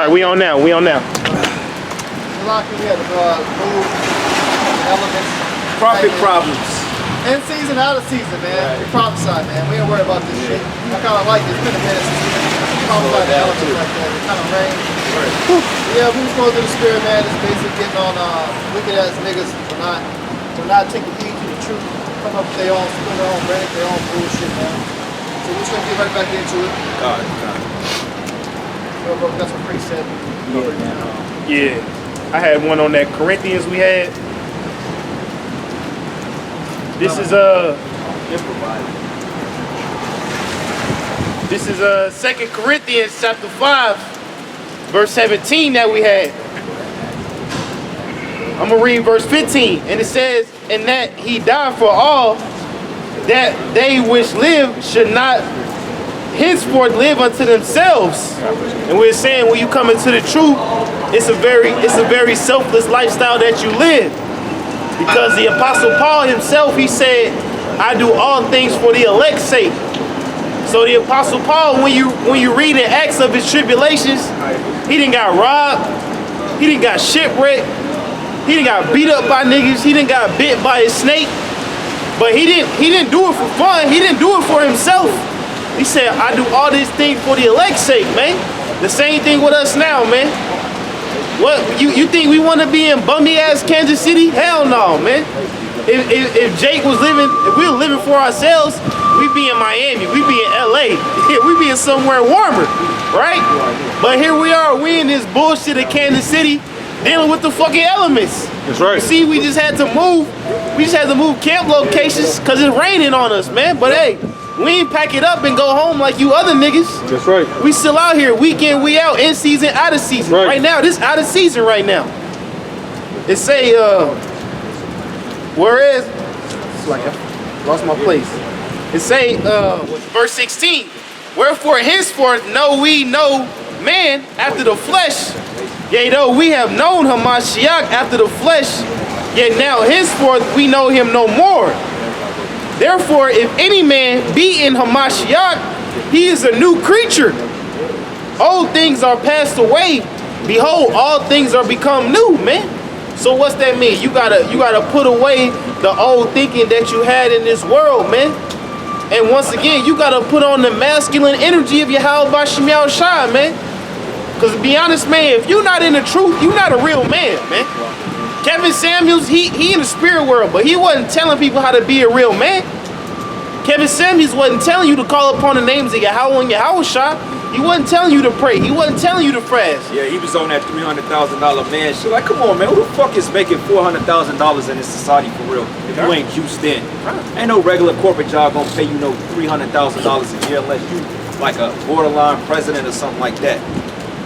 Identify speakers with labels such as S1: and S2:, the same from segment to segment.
S1: right, we on now. We on now.
S2: Locking in move, elements.
S3: Profit problems.
S2: In season, out of season, man. We prophesy, man. We ain't worried about this shit. I kind of like this. It's been a minute since we prophesy the elements like that. It kind of rains. Yeah, we was going through the spirit, man. It's basically getting on wicked ass niggas for not taking heed to the truth. Come up with their own, spin their own rhetoric, their own bullshit, man. So we're just gonna get right back into it.
S3: God.
S2: Bro, that's what Chris said.
S1: Yeah. I had one on that Corinthians we had. This is This is 2 Corinthians chapter 5, verse 17 that we had. I'm gonna read verse 15, and it says, "And that he died for all, that they which live should not henceforth live unto themselves." And we're saying when you come into the truth, it's a very selfless lifestyle that you live. Because the Apostle Paul himself, he said, "I do all things for the elect's sake." So the Apostle Paul, when you read in Acts of his tribulations, he done got robbed, he done got shipwrecked, he done got beat up by niggas, he done got bit by a snake. But he didn't do it for fun, he didn't do it for himself. He said, "I do all these things for the elect's sake," man. The same thing with us now, man. What, you think we want to be in bummy ass Kansas City? Hell no, man. If Jake was living, if we were living for ourselves, we'd be in Miami, we'd be in LA, we'd be in somewhere warmer, right? But here we are, we in this bullshit of Kansas City, dealing with the fucking elements. That's right.
S2: See, we just had to move camp locations because it's raining on us, man. But hey, we ain't pack it up and go home like you other niggas.
S1: That's right.
S2: We still out here, week in, we out, in season, out of season. Right now, this out of season right now. It say, where is? It's like I lost my place. It say, verse 16. "Wherefore henceforth know we no man after the flesh. Yea, though we have known Hamashiach after the flesh, yet now henceforth we know him no more. Therefore, if any man be in Hamashiach, he is a new creature. Old things are passed away. Behold, all things are become new," man. So what's that mean? You gotta put away the old thinking that you had in this world, man. And once again, you gotta put on the masculine energy of Yahweh Bashim Shai, man. Because to be honest, man, if you're not in the truth, you're not a real man, man. Kevin Samuels, he in the spirit world, but he wasn't telling people how to be a real man. Kevin Samuels wasn't telling you to call upon the names of Yahweh and Yahweh Shai. He wasn't telling you to pray. He wasn't telling you to fast.
S3: Yeah, he was on that $300,000 man shit. Like, come on, man. Who the fuck is making $400,000 in this society for real? If you ain't juiced in. Ain't no regular corporate job gonna pay you no $300,000 a year unless you like a borderline president or something like that.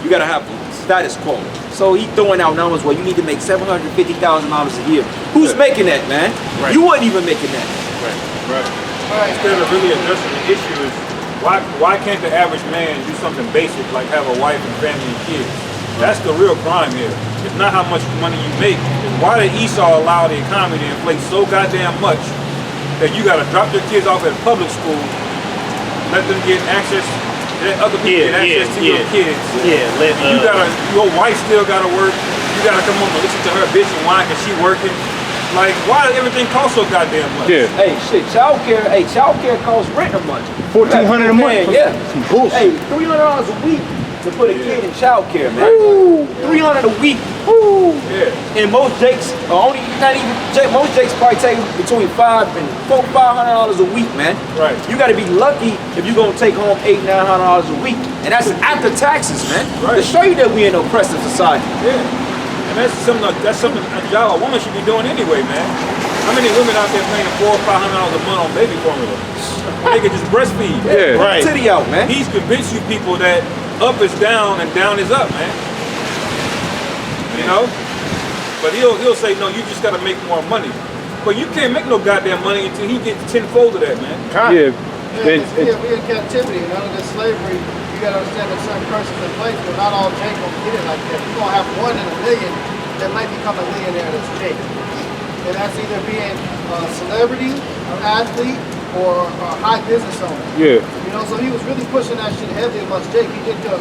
S3: You gotta have status quo. So he throwing out numbers where you need to make $750,000 a year. Who's making that, man?
S1: Right.
S3: You wasn't even making that.
S4: Right. Instead of really addressing the issue is why can't the average man do something basic like have a wife and family and kids? That's the real crime here. It's not how much money you make. It's why did Esau allow the economy to inflate so goddamn much that you gotta drop your kids off at public school, let them get access, let other people get access to your kids. Your wife still gotta work. You gotta come home and listen to her bitch and whine cause she working. Like, why does everything cost so goddamn much?
S1: Yeah.
S3: Hey, shit, childcare costs rent a month.
S1: $1,400 a month.
S3: Yeah.
S1: Some bullshit.
S3: Hey, $300 a week to put a kid in childcare, man. Woo. $300 a week. Woo.
S4: Yeah.
S3: And most Jakes most Jakes probably take between $500 and $500 a week, man.
S4: Right.
S3: You got to be lucky if you're gonna take home $800-900 a week, and that's after taxes, man.
S4: Right.
S3: To show you that we in an oppressive society.
S4: Yeah. And that's something a job a woman should be doing anyway, man. How many women out there paying $400 or $500 a month on baby formula? They can just breastfeed.
S1: Yeah, right.
S3: Titty out, man.
S4: He's convinced you people that up is down and down is up, man. You know? But he'll say, no, you just gotta make more money. But you can't make no goddamn money until he gets tenfold of that, man.
S1: Yeah.
S2: We in captivity, and under this slavery, you gotta understand that certain persons in place, but not all Jake gonna get it like that. You're gonna have 1 in a million that might become a millionaire that's Jake. And that's either being a celebrity, an athlete,
S5: or a high business owner.
S2: Yeah.
S5: You know, so he was really pushing that shit heavily amongst Jake. He did a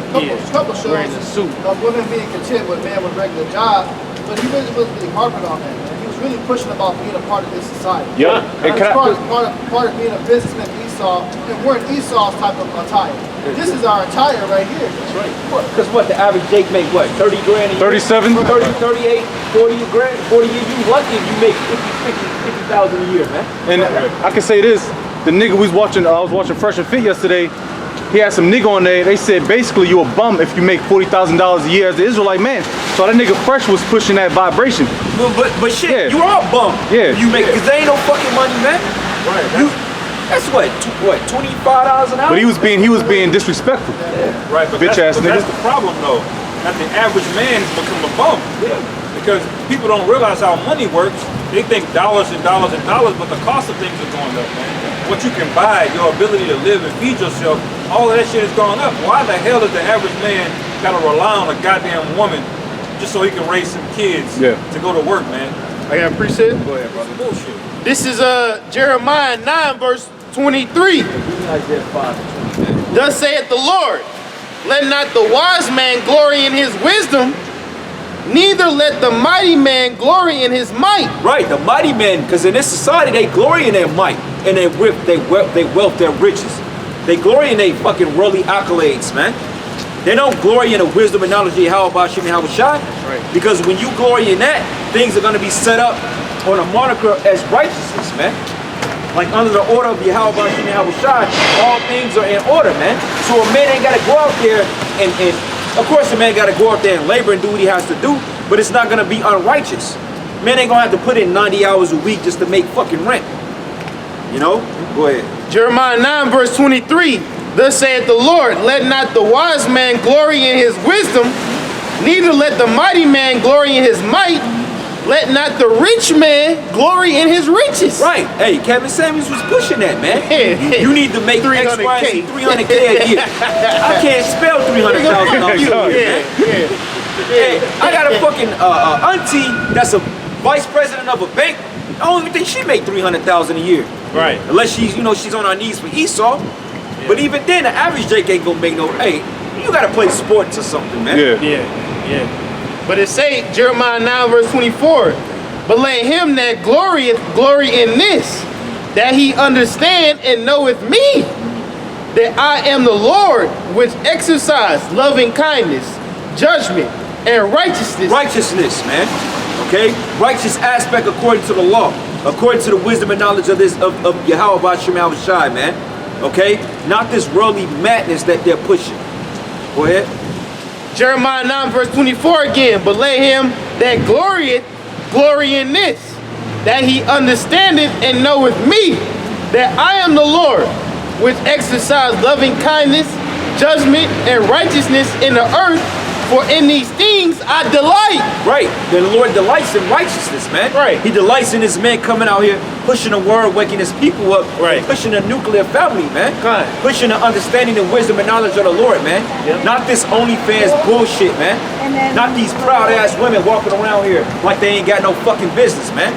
S5: couple shows
S1: wearing a suit.
S5: of women being content with men with regular jobs, but he really wasn't really harping on that, man. He was really pushing about being a part of this society.
S2: Yeah. And
S5: As part of being a businessman for Esau, and wearing Esau's type of attire. This is our attire right here. That's right.
S3: Because what, the average Jake make what, 30 grand a year?
S2: 37?
S3: 30, 38, 40 grand, 40 years. You lucky if you make 50,000 a year, man.
S2: And I can say this, the nigga we was watching, I was watching Fresh and Fit yesterday. He had some nigga on there. They said basically you a bum if you make $40,000 a year as an Israelite man. So that nigga Fresh was pushing that vibration.
S3: But shit,
S2: Yeah.
S3: you are a bum.
S2: Yeah.
S3: You make, because there ain't no fucking money, man.
S4: Right.
S3: That's what, $25 an hour?
S2: But he was being disrespectful.
S4: Right, but
S2: Bitch ass nigga.
S4: that's the problem though. That the average man has become a bum.
S3: Yeah.
S4: Because people don't realize how money works. They think dollars and dollars and dollars, but the cost of things are going up, man. What you can buy, your ability to live and feed yourself, all of that shit is going up. Why the hell does the average man gotta rely on a goddamn woman just so he can raise some kids to go to work, man?
S1: I got a precept.
S4: Go ahead, brother. Bullshit.
S1: This is Jeremiah 9 verse 23.
S3: Isaiah 5.
S1: Thus saith the Lord, let not the wise man glory in his wisdom, neither let the mighty man glory in his might.
S3: Right, the mighty men, because in this society they glory in their might and their wealth, their riches. They glory in their fucking worldly accolades, man. They don't glory in the wisdom and knowledge of Yahweh Shem Yahweh Shai. Right. Because when you glory in that, things are going to be set up on a moniker as righteousness, man. Like under the order of Yahweh Shem Yahweh Shai, all things are in order, man. So a man ain't got to go out there and of course a man got to go out there and labor and do what he has to do, but it's not going to be unrighteous. Man ain't going to have to put in 90 hours a week just to make fucking rent. You know? Go ahead.
S1: Jeremiah 9 verse 23. Thus saith the Lord, let not the wise man glory in his wisdom, neither let the mighty man glory in his might, let not the rich man glory in his riches.
S3: Right. Hey, Kevin Samuels was pushing that, man. You need to make X, Y, and Z, 300K a year. I can't spell $300,000 a year. Hey, I got a fucking auntie that's a vice president of a bank. I don't even think she make $300,000 a year.
S1: Right.
S3: Unless she's, you know, she's on her knees for Esau. But even then, the average Jake ain't gonna make no. Hey, you gotta play sports or something, man.
S1: Yeah. But it say, Jeremiah 9 verse 24, but let him that glorieth glory in this, that he understand and knoweth me, that I am the Lord, which exercise loving kindness, judgment, and righteousness.
S3: Righteousness, man. Okay? Righteous aspect according to the law, according to the wisdom and knowledge of this of Yahweh Shem Yahweh Shai, man. Okay? Not this worldly madness that they're pushing. Go ahead.
S1: Jeremiah 9 verse 24 again, but let him that glorieth glory in this, that he understandeth and knoweth me, that I am the Lord, which exercise loving kindness, judgment, and righteousness in the earth, for in these things I delight.
S3: Right. The Lord delights in righteousness, man.
S1: Right.
S3: He delights in his men coming out here, pushing the word, waking his people up,
S1: Right.
S3: pushing a nuclear family, man.
S1: Right.
S3: Pushing the understanding and wisdom and knowledge of the Lord, man.
S1: Yep.
S3: Not this OnlyFans bullshit, man. Not these proud ass women walking around here like they ain't got no fucking business, man.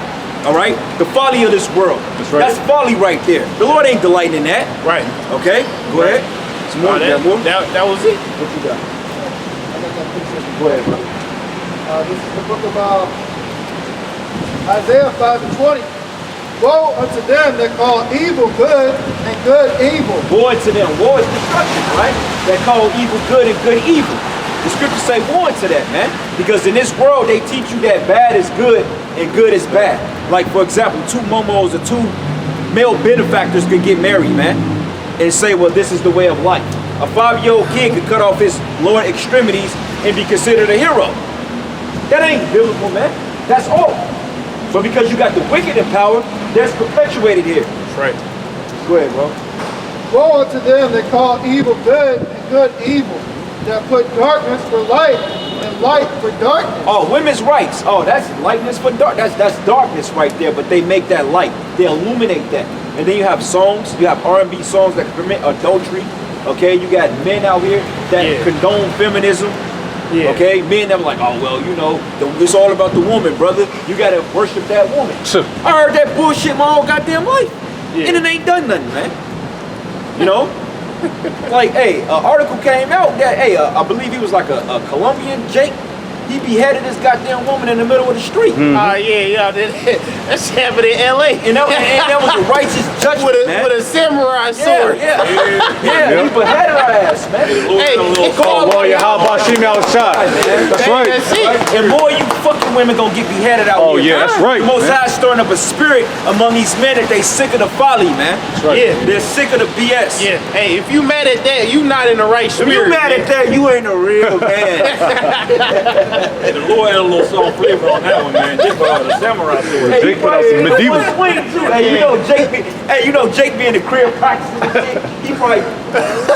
S3: All right? The folly of this world.
S2: That's right.
S3: That's folly right there. The Lord ain't delighting in that.
S1: Right.
S3: Okay? Go ahead. Some more.
S1: That was it.
S3: What you got?
S5: I got that picture.
S3: Go ahead, bro.
S5: This is the book of Isaiah 5 and 20. Woe unto them that call evil good and good evil.
S3: Woe to them. Woe is destruction, right? That call evil good and good evil. The scriptures say woe to that, man. Because in this world, they teach you that bad is good and good is bad. Like, for example, two momos or two male benefactors could get married, man, and say, well, this is the way of life. A 5-year-old kid could cut off his lower extremities and be considered a hero. That ain't biblical, man. That's all. But because you got the wicked in power, that's perpetuated here.
S1: That's right.
S3: Go ahead, bro.
S5: Woe unto them that call evil good and good evil, that put darkness for light and light for darkness.
S3: Oh, women's rights. Oh, that's lightness for dark. That's darkness right there. But they make that light. They illuminate that. And then you have songs. You have R&B songs that permit adultery. Okay, you got men out here that condone feminism.
S1: Yeah.
S3: Okay, men that were like, oh well, you know, it's all about the woman, brother. You gotta worship that woman.
S2: Sure.
S3: I heard that bullshit my whole goddamn life. and it ain't done nothing, man. You know? Like, hey, an article came out that, hey, I believe he was like a Colombian Jake. He beheaded this goddamn woman in the middle of the street.
S2: Yeah, that shit happened in L.A.
S3: And that was a righteous judgment, man.
S2: with a samurai sword.
S3: Yeah, he beheaded her ass, man.
S2: Hey,
S3: call
S6: Warrior, how about Shimei shot? That's right.
S2: That's it.
S3: And more you fucking women gonna get beheaded out here.
S6: Oh, yeah, that's right,
S3: The Most
S6: man.
S3: High stirring up a spirit among these men that they sick of the folly, man.
S6: right.
S2: Yeah.
S3: They're sick of the BS.
S2: Yeah. Hey, if you mad at that, you not in the right
S3: If
S2: spirit.
S3: you mad at that, you ain't a real man.
S4: Hey, the Lord had a little soft flavor on that one, man. Just the samurai sword.
S3: Hey,
S6: Jake put out some medieval.
S3: Hey, you know Jake be in the crib practicing and shit. He probably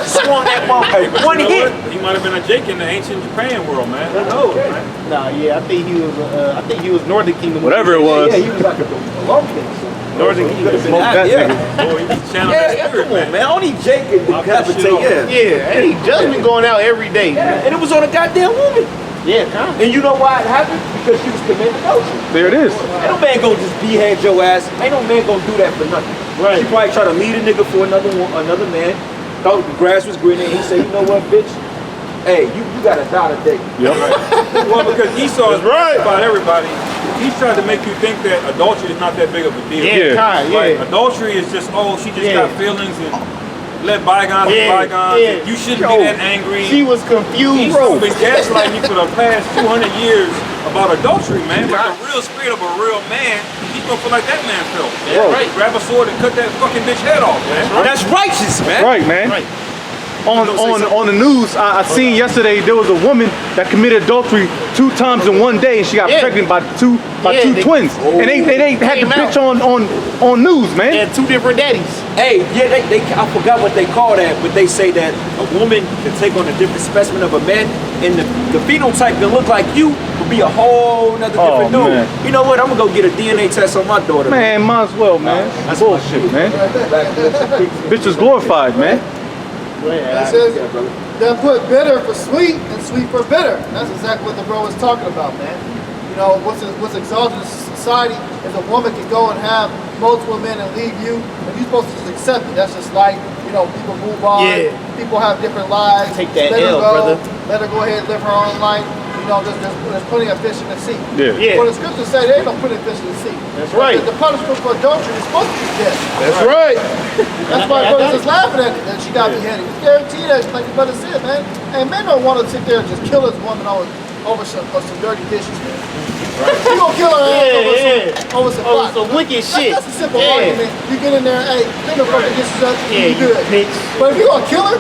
S3: swung that motherfucker one
S4: You know
S3: hit.
S4: what? He might have been a Jake in the ancient Japan world, man. Who knows, man?
S2: Nah, yeah, I think he was Northern Kingdom.
S6: Whatever it was.
S3: Yeah, he was like a Colombian.
S2: Northern Kingdom.
S6: Smoke that
S3: Yeah.
S6: nigga.
S4: Boy, he channeled
S3: Yeah,
S4: that
S3: yeah,
S4: spirit,
S3: come on,
S4: man.
S3: man. Only Jake can
S4: Lock that shit
S3: decapitate.
S4: up.
S3: Yeah.
S2: Yeah, hey, judgment going out every day.
S3: Yeah, and it was on a goddamn woman.
S2: Yeah, kind
S3: And you know why it happened? Because she was committing adultery.
S6: There it is.
S3: Ain't no man gonna just behead your ass. Ain't no man gonna do that for nothing.
S2: Right.
S3: She probably try to lead a nigga for another man. Thought the grass was greener. And he said, you know what, bitch? Hey, you gotta die today.
S6: Yep.
S4: Well, because Esau is
S2: right.
S4: about everybody. He's trying to make you think that adultery is not that big of a deal.
S2: Yeah,
S6: Yeah.
S2: kind,
S4: Like,
S2: yeah.
S4: adultery is just, she just
S2: Yeah.
S4: got feelings and let bygones be
S2: Yeah,
S4: bygones.
S2: yeah.
S4: You shouldn't be that angry.
S2: She was confused.
S4: Esau's been gaslighting you for the past 200 years about adultery, man. But the real spirit of a real man, he's gonna feel like that man felt.
S2: Yeah, right.
S4: Grab a sword and cut that fucking bitch head off, man.
S3: That's righteous, man.
S6: Right, man.
S2: Right.
S6: On the news, I seen yesterday there was a woman that committed adultery 2 times in one day, and she got
S2: Yeah.
S6: pregnant by two
S2: Yeah, they-
S6: twins, and they had the
S2: Came out.
S6: bitch on news, man.
S2: They had 2 different daddies.
S3: Hey, yeah, I forgot what they call that, but they say that a woman can take on a different specimen of a man, and the phenotype that look like you would be a whole nother
S6: Oh,
S3: different dude.
S6: man.
S3: You know what? I'm gonna go get a DNA test on my daughter.
S6: Man, might as well, man. That's bullshit, man. Bitch is glorified, man.
S5: It says that put bitter for sweet and sweet for bitter. That's exactly what the bro was talking about, man. You know, what's exalted in society is a woman can go and have multiple men and leave you, and you're supposed to just accept it. That's just like, people move on.
S2: Yeah.
S5: People have different lives.
S2: Take that
S5: Let her
S2: L,
S5: go.
S2: brother.
S5: Let her go ahead and live her own life. There's plenty of fish in the sea.
S6: Yeah.
S2: Yeah.
S5: Well, the scriptures say there ain't no plenty of fish in the sea.
S2: That's right.
S5: The punishment for adultery is supposed to be death.
S2: That's right.
S5: That's why brothers is laughing at it, that she got beheaded. We guarantee that, like the brother said, man. And men don't want to sit there and just kill this woman over some dirty dishes, man. You gonna kill her ass over some
S2: Over
S5: pot.
S2: some wicked shit.
S5: That's a simple
S2: Yeah.
S5: argument. You get in there, hey, clean the fucking dishes up,
S2: Yeah,
S5: you
S2: you
S5: good.
S2: bitch.
S5: But if you gonna kill her,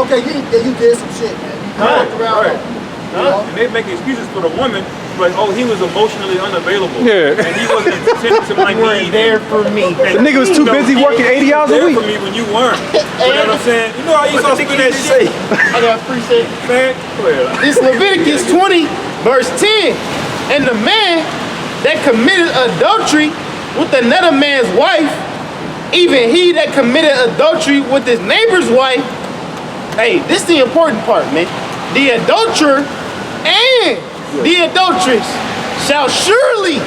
S5: okay, you did some shit, man. You walked around.
S4: right.
S5: You know?
S4: And they make excuses for the woman, but he was emotionally unavailable.
S6: Yeah.
S4: And he wasn't attentive to my
S2: You weren't
S4: needs.
S2: there for me.
S6: The nigga was too busy working 80 hours a
S4: there
S6: week.
S4: for me when you weren't. You know what I'm saying? You know how you saw spin that shit,
S2: I got appreciate
S4: man? Go ahead.
S2: this Leviticus 20, verse 10. And the man that committed adultery with another man's wife, even he that committed adultery with his neighbor's wife. Hey, this is the important part, man. The adulterer and the adulteress shall surely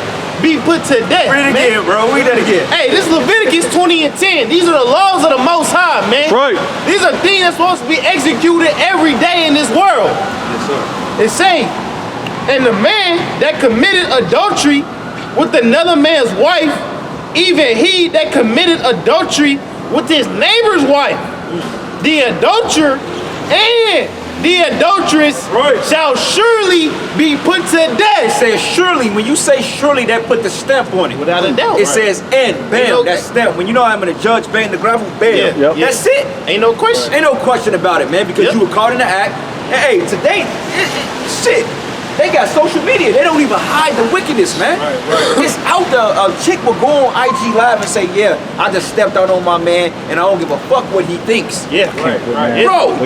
S2: be put to death.
S3: Read it
S2: man.
S3: again, bro. Read that again.
S2: Hey, this is Leviticus 20 and 10. These are the laws of the Most High, man.
S6: Right.
S2: These are things that's supposed to be executed every day in this world.
S3: Yes, sir.
S2: It's saying, and the man that committed adultery with another man's wife, even he that committed adultery with his neighbor's wife, the adulterer and the adulteress shall surely be put to
S3: It
S2: death.
S3: says surely. When you say surely, that put the stamp on it.
S2: Without a doubt.
S3: It says and bam, that stamp. When you know I'm gonna judge, bang the gravel, bam.
S2: Yeah,
S6: Yep.
S2: yeah.
S3: That's it.
S2: Ain't no question.
S3: Ain't no question about it, man, because
S2: Yep.
S3: you were caught in the act. And hey, today, shit, they got social media. They don't even hide the wickedness, man. It's out there. A chick will go on IG Live and say, yeah, I just stepped out on my man, and I don't give a fuck what he thinks.
S2: Yeah.
S4: Right.
S3: Bro,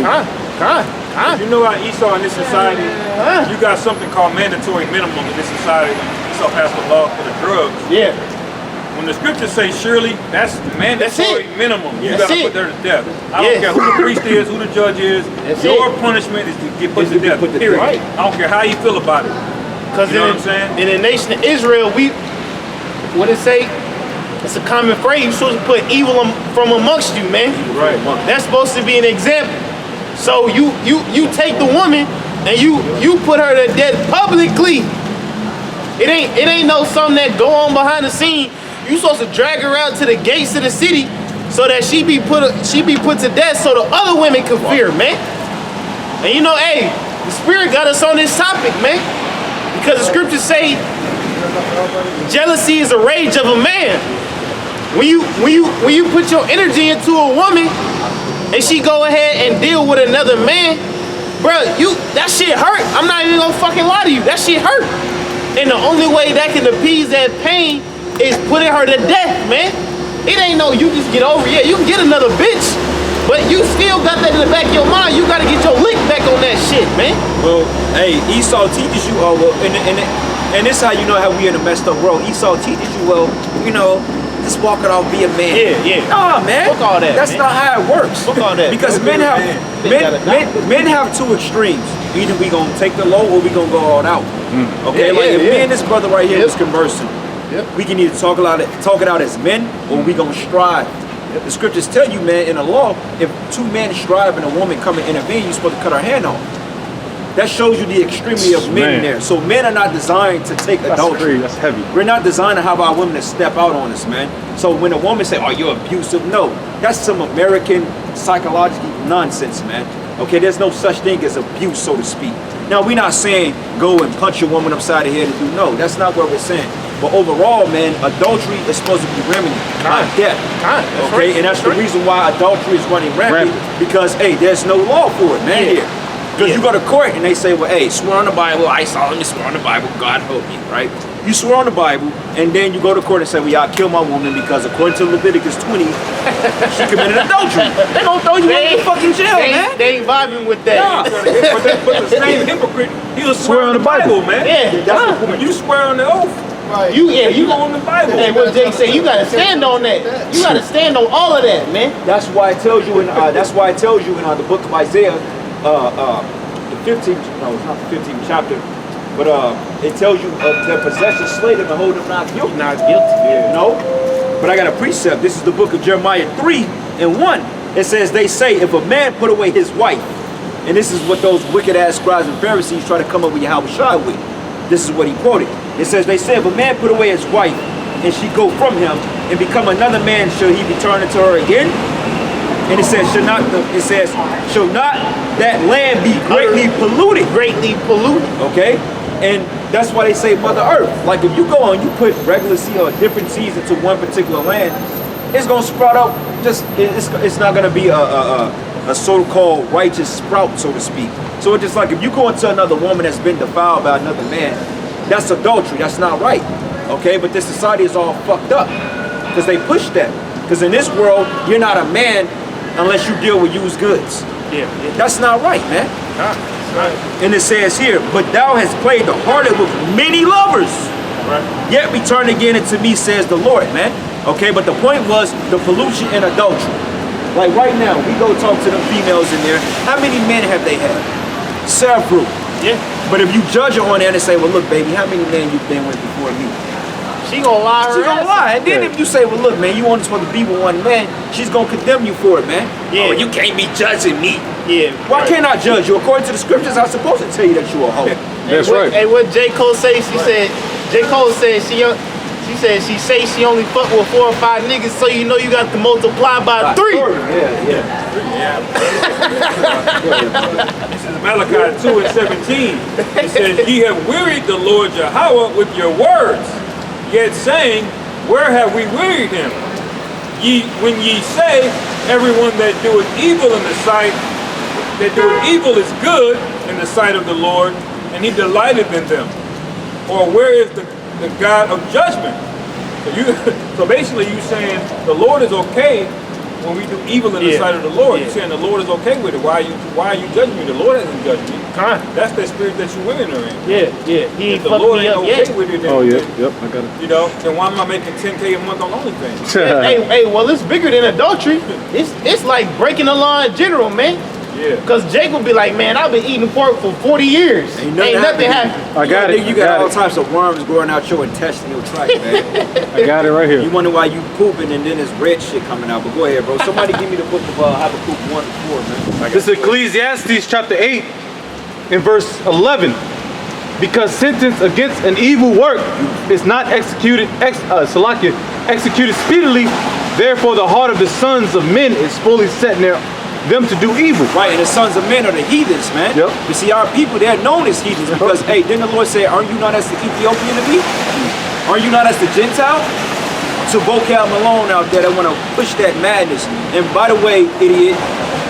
S4: You know how Esau in this society, you got something called mandatory minimum in this society. Esau passed the law for the drugs.
S2: Yeah.
S4: When the scriptures say surely, that's mandatory
S2: it.
S4: minimum. You
S2: That's
S4: gotta
S2: it.
S4: put her to death. I
S2: Yes.
S4: don't care who the priest is, who the judge is.
S2: That's
S4: Your
S2: it.
S4: punishment is to get put
S3: Is
S4: to
S3: to be
S4: death.
S3: put to
S4: Period.
S2: death. Right.
S4: I don't care how you feel about it.
S2: Because
S4: You know what I'm saying?
S2: in the nation of Israel, what it say?
S1: It's a common phrase. You're supposed to put evil from amongst you, man.
S4: Right.
S1: That's supposed to be an example. So you take the woman and you put her to death publicly. It ain't no something that go on behind the scene. You supposed to drag her out to the gates of the city so that she be put to death so the other women can fear, man. And you know, hey, the Spirit got us on this topic, man. Because the scriptures say jealousy is a rage of a man. When you put your energy into a woman and she go ahead and deal with another man, bro, that shit hurt. I'm not even gonna fucking lie to you. That shit hurt. And the only way that can appease that pain is putting her to death, man. It ain't no you just get over. Yeah, you can get another bitch, but you still got that in the back of your mind. You gotta get your lick back on that shit, man.
S3: Well, hey, Esau teaches you, and this how you know how we in a messed up world. Esau teaches you, just walk it off, be a man.
S1: Yeah.
S3: Nah, man.
S1: Fuck all that,
S3: That's
S1: man.
S3: not how it works.
S1: Fuck all that.
S3: Because men have two extremes. Either we gonna take the low or we gonna go all out. Okay, if me and this brother right here was conversing, we can either talk it out as men, or we gonna strive. The scriptures tell you, man, in the law, if two men strive and a woman come and intervene, you're supposed to cut her hand off. That shows you the extremity of men there. So men are not designed to take adultery.
S6: That's heavy.
S3: We're not designed to have our women to step out on us, man. So when a woman say, "Oh, you're abusive," no, that's some American psychological nonsense, man. Okay, there's no such thing as abuse, so to speak. Now, we're not saying go and punch a woman upside the head and do no. That's not what we're saying. But overall, man, adultery is supposed to be remedied, not death. Okay, and that's the reason why adultery is running rampant. Because, hey, there's no law for it, man, here. Because you go to court and they say, well, hey, swear on the Bible. I solemnly swear on the Bible. God help me, right? You swear on the Bible, and then you go to court and say, well, I killed my woman because according to Leviticus 20, she committed adultery. They gonna throw you in the fucking jail, man.
S1: They ain't vibing with that.
S3: Nah.
S4: But the same hypocrite, he'll swear on the Bible, man.
S1: Yeah.
S4: When you swear on the oath,
S5: Right.
S1: You
S4: go on the Bible.
S1: Hey, what Jake say? You gotta stand on that. You gotta stand on all of that, man.
S3: That's why it tells you in the book of Isaiah, the 15th, no, it's not the 15th chapter, but it tells you their possession slay them and hold them not guilty.
S1: Not guilty.
S3: You know? But I got a precept. This is the book of Jeremiah 3:1. It says, they say, if a man put away his wife, and this is what those wicked ass scribes and Pharisees try to come up with Yahushua with. This is what he quoted. It says, they say, if a man put away his wife, and she go from him, and become another man, shall he return unto her again? And it says, shall not that land be greatly polluted?
S1: Greatly polluted.
S3: Okay? And that's why they say Mother Earth. Like if you go and you put regular seed or different seeds into one particular land, it's gonna sprout out. It's not gonna be a so-called righteous sprout, so to speak. So it's just like if you go into another woman that's been defiled by another man, that's adultery. That's not right. Okay? But this society is all fucked up because they push that. Because in this world, you're not a man unless you deal with used goods.
S1: Yeah.
S3: That's not right, man. And it says here, but thou hast played the harlot with many lovers. Yet return again unto me, says the Lord, man. Okay, but the point was the pollution and adultery. Like right now, we go talk to the females in there. How many men have they had? Several.
S1: Yeah.
S3: But if you judge her on that and say, well, look, baby, how many men you've been with before me?
S1: She gonna lie her
S3: She's gonna
S1: ass
S3: lie. And then if you say, well, look, man, you only supposed to be with one man, she's gonna condemn you for it, man.
S1: Yeah.
S3: Oh, you can't be judging me.
S1: Yeah.
S3: Why can't I judge you? According to the scriptures, I'm supposed to tell you that you're a hoe.
S6: That's right.
S1: Hey, what J. Cole say? J. Cole said she say she only fuck with 4 or 5 niggas, so you know you got to multiply by 3.
S3: Yeah.
S4: this is Malachi 2:17. It says, ye have wearied the Lord Yahweh with your words, yet saying, where have we wearied him? When ye say, everyone that doeth evil in the sight, that doeth evil is good in the sight of the Lord, and he delighteth in them. Or where is the God of judgment? So basically you saying the Lord is okay when we do evil in the sight of the Lord. You're saying the Lord is okay with it. Why are you judging me? The Lord hasn't judged me. That's the spirit that you're women are in.
S1: Yeah. He
S4: If the
S1: fucked
S4: Lord
S1: me
S4: ain't
S1: up
S4: okay
S1: yet.
S4: with it, then,
S6: I got it.
S4: you know, then why am I making 10K a month on OnlyFans?
S1: Hey, well, it's bigger than adultery. It's like breaking the law in general, man.
S4: Yeah.
S1: Because Jake would be like, man, I've been eating pork for 40 years. Ain't nothing happened.
S6: I got it.
S3: You got all types of worms growing out your intestinal tract, man.
S6: I got it right here.
S3: You wonder why you pooping and then there's red shit coming out. But go ahead, bro. Somebody give me the book of Habakkuk 1-4, man.
S6: This is Ecclesiastes chapter 8 in verse 11. Because sentence against an evil work is not executed executed speedily, therefore the heart of the sons of men is fully set near them to do evil.
S3: Right, and the sons of men are the heathens, man.
S6: Yep.
S3: You see, our people, they're known as heathens because, hey, didn't the Lord say, aren't you not as the Ethiopian to me? Aren't you not as the Gentile? To vocab Malone out there that want to push that madness. And by the way, idiot,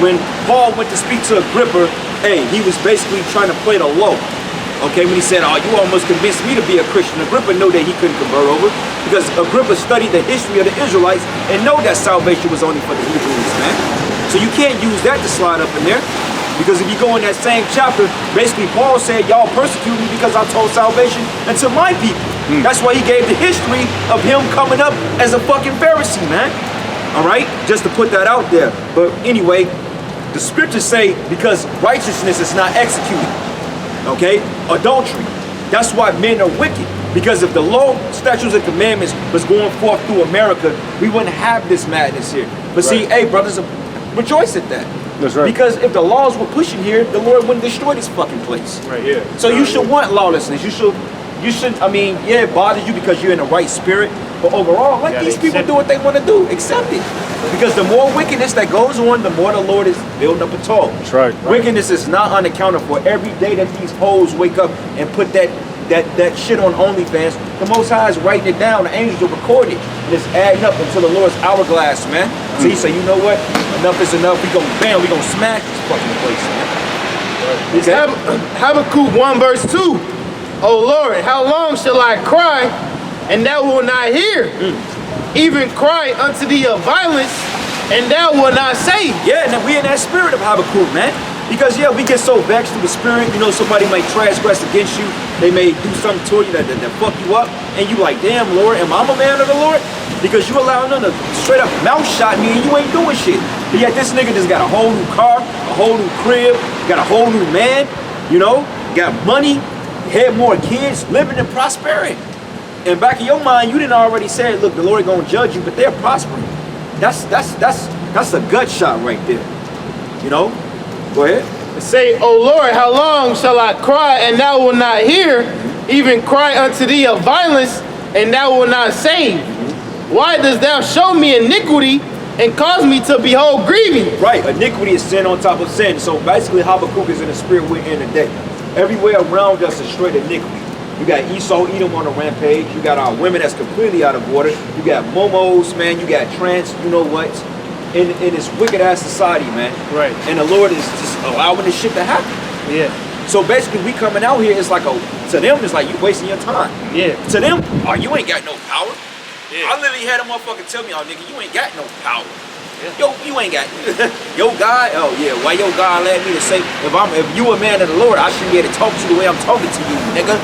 S3: when Paul went to speak to Agrippa, hey, he was basically trying to play the low. Okay, when he said, oh, you almost convinced me to be a Christian. Agrippa knew that he couldn't convert over because Agrippa studied the history of the Israelites and know that salvation was only for the Hebrews, man. So you can't use that to slide up in there because if you go in that same chapter, basically Paul said, y'all persecute me because I told salvation unto my people. That's why he gave the history of him coming up as a fucking Pharisee, man. All right, just to put that out there. But anyway, the scriptures say because righteousness is not executed. Okay, adultery. That's why men are wicked. Because if the law, statutes, and commandments was going forth through America, we wouldn't have this madness here. But see, hey, brothers, rejoice at that.
S6: That's right.
S3: Because if the laws were pushing here, the Lord wouldn't destroy this fucking place.
S4: Right, yeah.
S3: So you should want lawlessness. You should, I mean, yeah, it bothers you because you're in the right spirit. But overall, let these people do what they want to do. Accept it. Because the more wickedness that goes on, the more the Lord is building up a toll.
S6: That's right.
S3: Wickedness is not unaccounted for. Every day that these hoes wake up and put that shit on OnlyFans, the Most High is writing it down. The angels will record it. And it's adding up until the Lord's hourglass, man. So he say, you know what? Enough is enough. We gonna smash this fucking place, man.
S1: It's Habakkuk 1 verse 2. Oh Lord, how long shall I cry and thou wilt not hear? Even cry unto thee of violence and thou wilt not save.
S3: Yeah, and we in that spirit of Habakkuk, man. Because yeah, we get so vexed through the spirit. You know, somebody might transgress against you. They may do something to you that fuck you up. And you like, damn, Lord, am I a man of the Lord? Because you allowing them to straight up mouth shot me and you ain't doing shit. But yet this nigga just got a whole new car, a whole new crib, got a whole new man, you know, got money, had more kids, living in prosperity. And back in your mind, you didn't already say, look, the Lord gonna judge you, but they're prospering. That's a gut shot right there. You know? Go ahead.
S1: Say, O Lord, how long shall I cry and thou wilt not hear? Even cry unto thee of violence and thou wilt not save. Why dost thou show me iniquity and cause me to behold grieving?
S3: Right, iniquity is sin on top of sin. So basically Habakkuk is in the spirit we're in today. Everywhere around us is straight iniquity. You got Esau, Edom on a rampage. You got our women that's completely out of order. You got momos, man. You got trans, you know what? In this wicked ass society, man.
S1: Right.
S3: And the Lord is just allowing this shit to happen.
S1: Yeah.
S3: So basically, we coming out here, it's like to them, it's like you wasting your time.
S1: Yeah.
S3: To them, oh, you ain't got no power.
S1: Yeah.
S3: I literally had a motherfucker tell me, oh, nigga, you ain't got no power. Yo, you ain't got yo God. Oh yeah, why your God led me to say if you a man of the Lord, I should be able to talk to you the way I'm talking to you, nigga.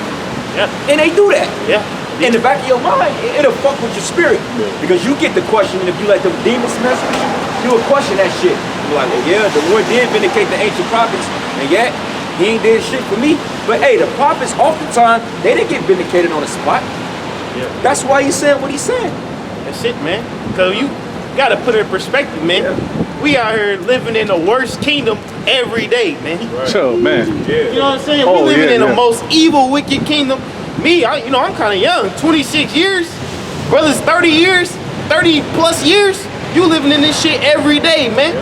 S1: Yeah.
S3: And they do that.
S1: Yeah.
S3: In the back of your mind, it'll fuck with your spirit. Because you get the question, and if you let them demons mess with you, you'll question that shit. You're like, well, yeah, the Lord did vindicate the ancient prophets, and yet he ain't did shit for me. But hey, the prophets oftentimes, they didn't get vindicated on the spot.
S1: Yeah.
S3: That's why he said what he said.
S1: That's it, man. Because you got to put it in perspective, man.
S3: Yeah.
S1: We out here living in the worst kingdom every day, man.
S4: Right.
S6: Oh, man.
S1: You know what I'm saying?
S6: Oh,
S1: we living in
S6: yeah.
S1: the most evil, wicked kingdom. Me, I'm kind of young, 26 years. Brother's 30 years, 30 plus years. You living in this shit every day, man.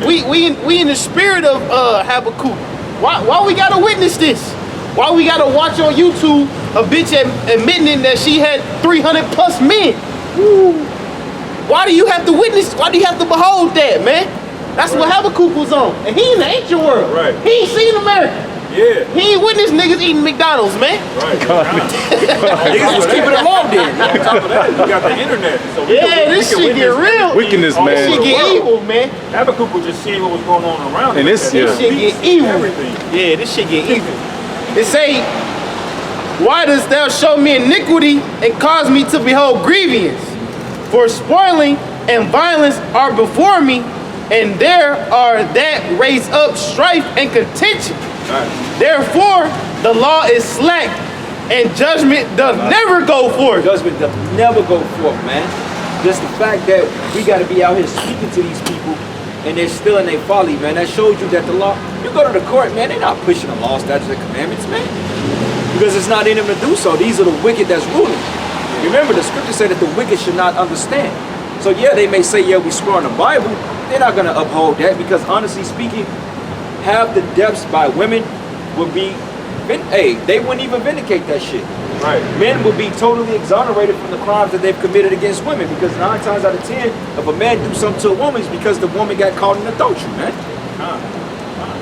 S1: We in the spirit of Habakkuk. Why we gotta witness this? Why we gotta watch on YouTube a bitch admitting that she had 300 plus men? Woo. Why do you have to witness? Why do you have to behold that, man? That's what Habakkuk was on. And he in the ancient world.
S4: Right.
S1: He ain't seen America.
S4: Yeah.
S1: He ain't witnessed niggas eating McDonald's, man.
S4: Right.
S3: Niggas was keeping it low then.
S4: On top of that, you got the internet. So we
S1: Yeah,
S4: can
S1: this shit get real.
S6: Wickedness,
S4: all
S6: man.
S1: This
S4: over
S1: shit
S4: the
S1: get
S4: world.
S1: evil, man.
S4: Habakkuk was just seeing what was going on around
S6: And
S4: him.
S6: this-
S1: This shit get evil.
S4: Everything.
S1: Yeah, this shit get evil. It say, why dost thou show me iniquity and cause me to behold grievance? For spoiling and violence are before me,
S2: and there are that raise up strife and contention. Therefore, the law is slack, and judgment does never go forth.
S3: Judgment does never go forth, man. Just the fact that we got to be out here speaking to these people and they're still in their folly, man. That shows you that the law, you go to the court, man, they're not pushing the law, statutes, and commandments, man. Because it's not in them to do so. These are the wicked that's ruling. Remember, the scripture said that the wicked should not understand. So yeah, they may say, yeah, we swear on the Bible. They're not going to uphold that because honestly speaking, half the deaths by women would be, hey, they wouldn't even vindicate that shit.
S4: Right.
S3: Men would be totally exonerated from the crimes that they've committed against women because 9 times out of 10, if a man do something to a woman, it's because the woman got caught in adultery, man.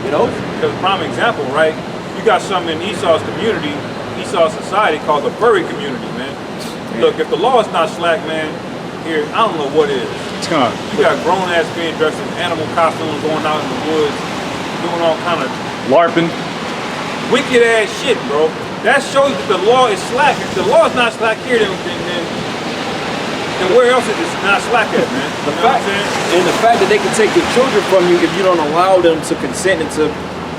S3: You know?
S4: Because prime example, right? You got something in Esau's community, Esau's society called the furry community, man. Look, if the law is not slack, man, here, I don't know what is. You got grown ass men dressed in animal costumes going out in the woods, doing all kind of
S6: LARPing.
S4: wicked ass shit, bro. That shows that the law is slack. If the law is not slack here, then where else is it not slack at, man?
S3: The fact, and the fact that they can take your children from you if you don't allow them to consent into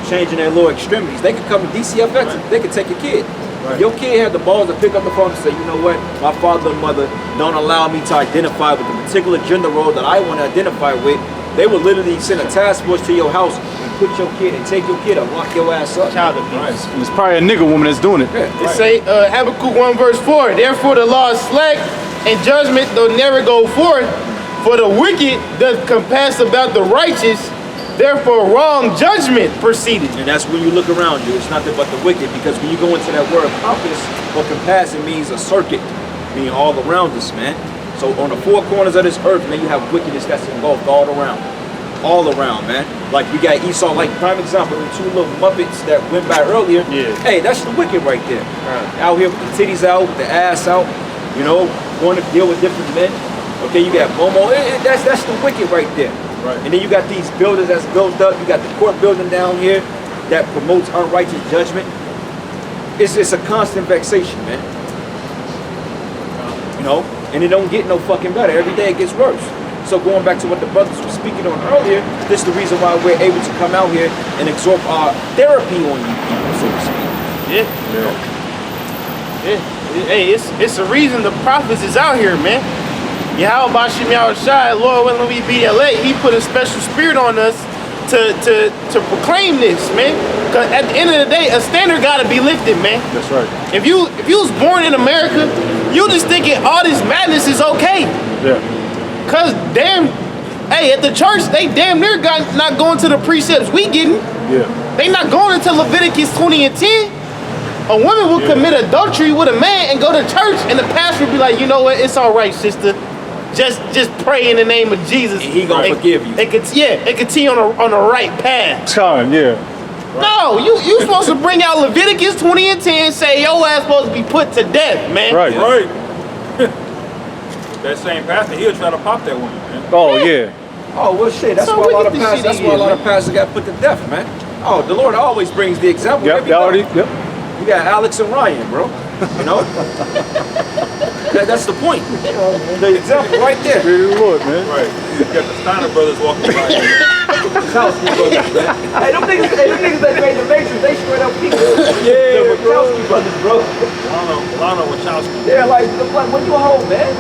S3: changing their lower extremities. They can come to DCFX, they can take your kid. If your kid had the balls to pick up the phone and say, you know what, my father and mother don't allow me to identify with the particular gender role that I want to identify with, they will literally send a task force to your house and put your kid and take your kid and lock your ass up.
S2: Child abuse.
S6: It's probably a nigga woman that's doing it.
S2: It say, Habakkuk 1 verse 4, therefore the law is slack, and judgment doth never go forth, for the wicked doth compass about the righteous, therefore wrong judgment proceeded.
S3: And that's when you look around you, it's nothing but the wicked, because when you go into that word compass, or compass, it means a circuit, meaning all around us, man. So on the 4 corners of this earth, man, you have wickedness that's engulfed all around, man. Like we got Esau, like prime example, the 2 little Muppets that went by earlier.
S2: Yeah.
S3: Hey, that's the wicked right there. Out here with the titties out, with the ass out, you know, going to deal with different men. Okay, you got Momo, that's the wicked right there.
S4: Right.
S3: And then you got these buildings that's built up. You got the court building down here that promotes unrighteous judgment. It's a constant vexation, man. You know, and it don't get no fucking better. Every day it gets worse. So going back to what the brothers were speaking on earlier, this is the reason why we're able to come out here and exhort our therapy on you people, so to speak.
S2: Yeah. Hey, it's the reason the prophets is out here, man. Yahweh Bashim Yahushai, Lord, when we be late, he put a special spirit on us to proclaim this, man. Because at the end of the day, a standard got to be lifted, man.
S6: That's right.
S2: If you was born in America, you just thinking all this madness is okay.
S6: Yeah.
S2: Cause damn, hey, at the church they damn near not going to the precepts we getting.
S6: Yeah.
S2: They not going into Leviticus 20 and 10. A woman will commit adultery with a man and go to church, and the pastor will be like, you know what, it's all right, sister. Just pray in the name of Jesus.
S3: And he gonna forgive you.
S2: They continue on the right path.
S6: Time, yeah.
S2: No, you supposed to bring out Leviticus 20 and 10 and say your ass supposed to be put to death, man.
S6: Right.
S4: Right. That same pastor, he'll try to pop that woman, man.
S6: Oh, yeah.
S3: Oh well, shit. That's
S2: So
S3: why a lot
S2: wicked
S3: of
S2: this
S3: pastors.
S2: shit
S3: That's
S2: is,
S3: why a lot of
S2: man.
S3: pastors got put to death, man. Oh, the Lord always brings the example.
S6: Yep,
S3: every
S6: that already,
S3: time.
S6: yep.
S3: You got Alex and Ryan, bro. You know? That's the point. The example right there.
S6: Really Lord, man.
S4: Right. You got the Steiner brothers walking by here.
S3: Wachowski brothers, man. Hey, them niggas that made the Matrix, they straight up people.
S4: Yeah,
S3: The Wachowski brothers, bro.
S4: Lana Wachowski.
S3: Yeah, like when you home, man.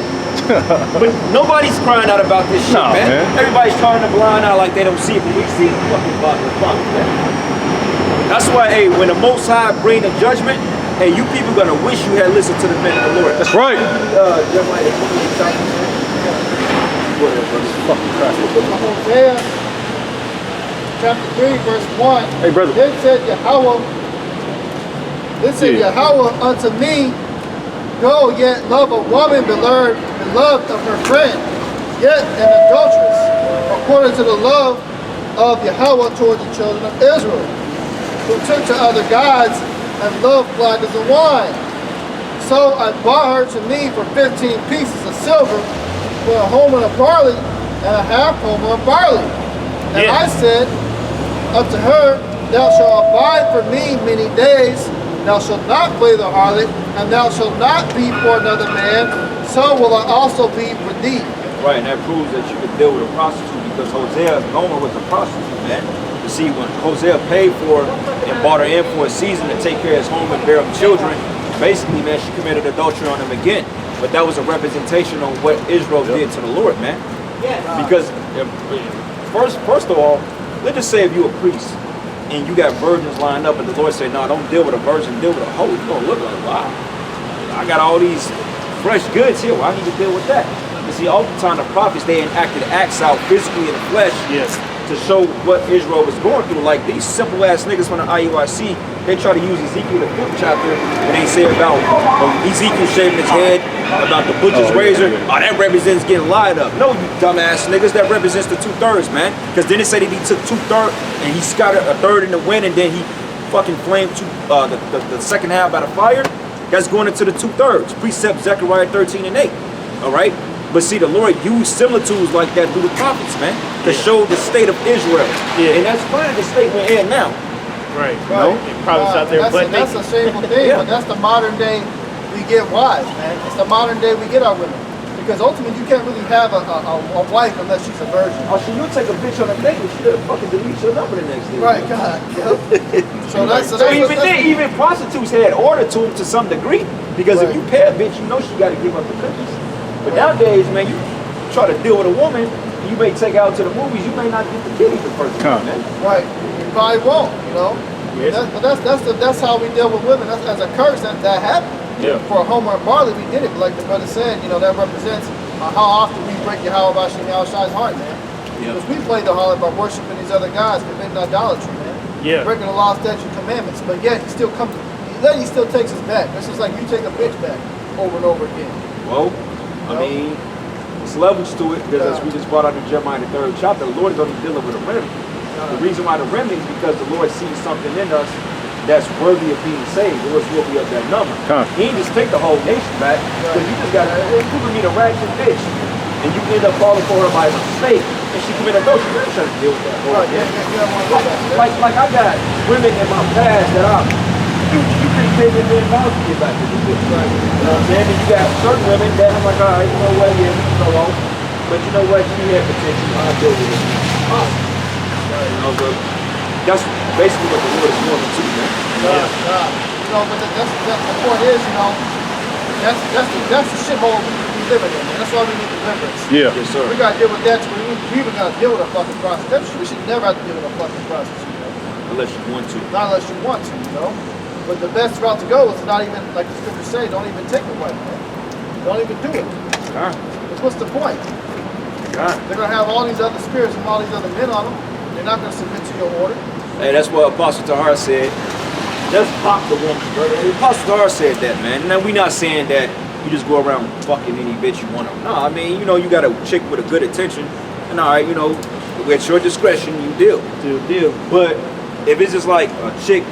S3: But nobody's crying out about this shit,
S6: Nah, man.
S3: Everybody's trying to blind out like they don't see it, but we see the fucking bottom of the fuck, man. That's why, hey, when the Most High bring the judgment, hey, you people gonna wish you had listened to the men of the Lord.
S6: That's right.
S3: Jeremiah 28, whatever, brother. Fucking Christ.
S5: Hosea chapter 3 verse 1.
S6: Hey, brother.
S5: Then said Yahweh unto me, go yet love a woman beloved of her friend, yet an adulteress, according to the love of Yahweh toward the children of Israel, who took to other gods and loved flagons of wine. So I bought her to me for 15 pieces of silver, for a homer of barley and a half homer of barley. And I said unto her, thou shalt abide for me many days, thou shalt not play the harlot, and thou shalt not be for another man, so will I also be for thee.
S3: Right, and that proves that you can deal with a prostitute because Gomer was a prostitute, man. You see, when Hosea paid for and bought her in for a season to take care of his home and bear him children, basically, man, she committed adultery on him again. But that was a representation on what Israel did to the Lord, man. Because first of all, let's just say if you're a priest and you got virgins lined up and the Lord said, no, don't deal with a virgin, deal with a hoe. You're gonna look like, wow, I got all these fresh goods here. Why need to deal with that? You see, oftentimes the prophets, they enacted acts out physically in the flesh to show what Israel was going through. Like these simple ass niggas from the IUIC, they try to use Ezekiel the 5th chapter and they say about Ezekiel shaving his head, about the butcher's razor. Oh, that represents getting lied up. No, you dumbass niggas, that represents the 2/3, man. Because then it said that he took 2/3 and he scattered a third in the wind and then he fucking flamed the second half by the fire. That's going into the 2/3. Precept Zechariah 13 and 8. All right? But see, the Lord used similitudes like that through the prophets, man, to show the state of Israel. And that's fine, the state we're in now.
S1: Right.
S3: No?
S1: Prophets out there, but
S5: that's a shameful thing, but that's the modern day we get wives, man. It's the modern day we get our women. Because ultimately, you can't really have a wife unless she's a virgin.
S3: Oh, so you take a bitch on a date and she'll fucking delete your number the next day.
S5: Right, God. Yep. So
S3: even prostitutes had order to them to some degree. Because if you pay a bitch, you know she got to give up the cookies. But nowadays, man, you try to deal with a woman, you may take her out to the movies, you may not get the kitty the first time, man.
S5: Right. You probably won't, you know.
S3: Yes.
S5: But that's how we deal with women. That's as a curse that happened.
S3: Yeah.
S5: For Homer and Barley, we did it. Like the brother said, you know, that represents how often we break Yahweh Shai's heart, man.
S3: Yeah.
S5: Because we played the harlot by worshiping these other guys, committing idolatry, man.
S1: Yeah.
S5: Breaking the law, statute, commandments. But yet he still comes. He still takes us back. This is like you take a bitch back over and over again.
S3: Well, I mean, it's levels to it because as we just brought out in Jeremiah the 3rd chapter, the Lord is only dealing with a remedy. The reason why the remedy is because the Lord sees something in us that's worthy of being saved, or else we'll be of that number. He ain't just take the whole nation back, because you just got to, people need a ratchet bitch, and you end up falling for her by mistake, and she committed adultery. You're not trying to deal with that. Like I got women in my past that you can pay me $1 million to get back to this bitch. Right. You know what I'm saying? And you got certain women that I'm like, all right, you know what, yeah, we can go on. But you know what, she had potential, I'll deal with it. You know, but that's basically what the Lord is doing too, man.
S5: You know, but that's the point is, you know, that's the shithole we living in, man. That's why we need deliverance.
S6: Yeah.
S3: Yes, sir.
S5: We gotta deal with that. We even gotta deal with a fucking prostitute. We should never have to deal with a fucking prostitute, man.
S3: Unless you want to.
S5: Not unless you want to, you know. But the best route to go is to not even, like the scriptures say, don't even take a wife, man. Don't even do it. Because what's the point? They're gonna have all these other spirits and all these other men on them. They're not gonna submit to your order.
S3: Hey, that's what Apostle Tahar said. Just pop the woman, brother. Apostle Tahar said that, man. Now, we not saying that you just go around fucking any bitch you want to. No, I mean, you know, you got a chick with a good intention. And all right, you know, at your discretion, you deal. But if it's just like a chick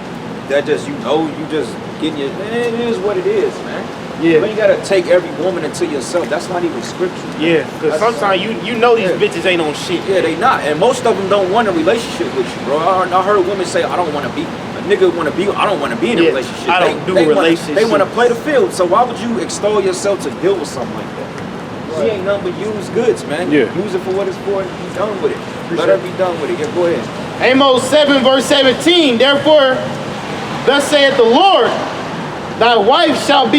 S3: that just, you know, you just getting your, man, it is what it is, man.
S1: Yeah.
S3: You gotta take every woman into yourself. That's not even scripture.
S1: Yeah, because sometimes you know these bitches ain't on shit.
S3: Yeah, they not. And most of them don't want a relationship with you, bro. I heard women say, I don't want to be, a nigga want to be, I don't want to be in a relationship.
S1: I don't do relationships.
S3: They want to play the field. So why would you extol yourself to deal with something like that? She ain't nothing but used goods, man.
S6: Yeah.
S3: Use it for what it's for and be done with it. Let her be done with it. Yeah, go ahead.
S1: Amos 7 verse 17, therefore, thus saith the Lord, thy wife shall be